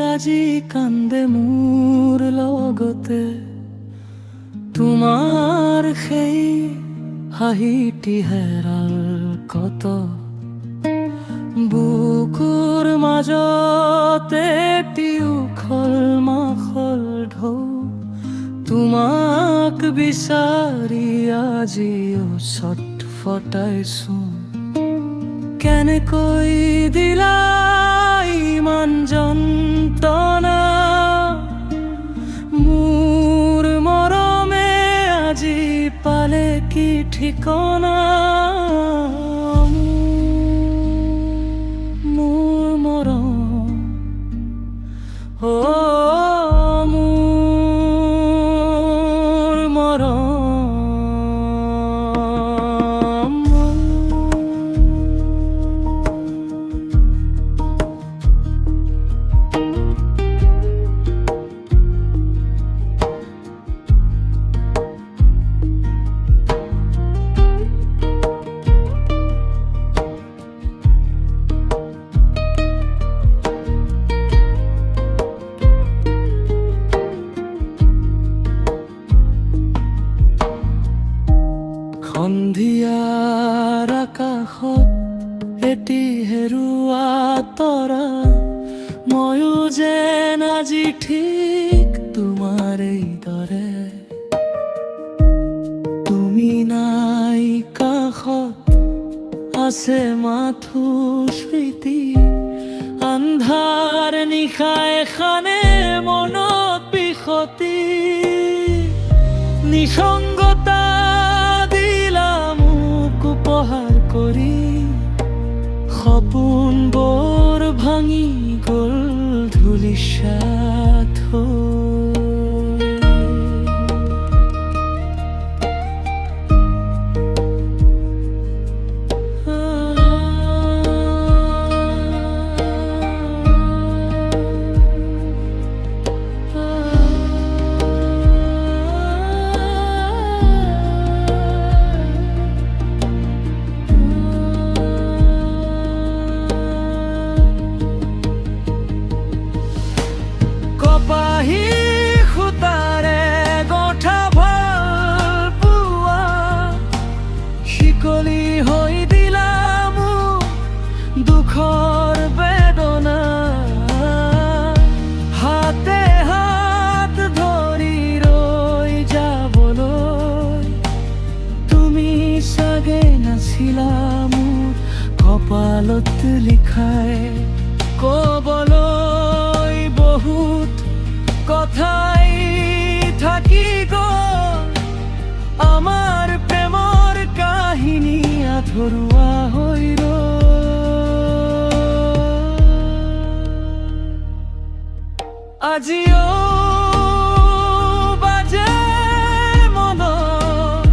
আজি কান্দে মোৰ লগতে তোমাৰ সেই হাঁহিটি হেৰাল কত বুকুৰ মাজতে উখল মাখল ঢৌ তোমাক বিচাৰি আজিও ছটফটাইছো কেনেকৈ দিলা ইমান যন্ত্ৰণা মোৰ মৰমে আজি পালে কি ঠিকনা মোৰ মৰম মোৰ মৰম সন্ধিয়াৰ আকাশত এটি হেৰুৱা তৰা ময়ো যেন আজি ঠিক তোমাৰ দৰে তুমি নাই কাষত আছে মাথো স্মৃতি আন্ধাৰ নিশা এখানে মনত বিষতি নিসংগতা উপহাৰ কৰি সপোনবোৰ ভাঙি গ'ল ধূলিসাৎ কপাহী সূতাৰে গঠা ভাল পোৱা শিকলি হৈ দিলা মোক দুখৰ বেদনা হাতে হাত ধৰি ৰৈ যাবলৈ তুমি চাগে নাছিলা মোৰ কপালত লিখাই ক'বলৈ বহুত কথাই থাকি গ'ল আমাৰ প্ৰেমৰ কাহিনী আধৰুৱা হৈ আজিও বাজে মনত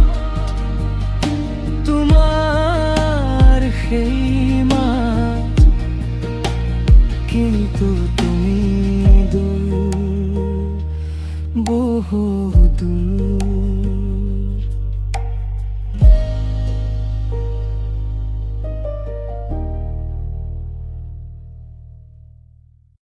তোমাৰ সেই মাত কিন্তু তুমি দূৰ বহু দূৰ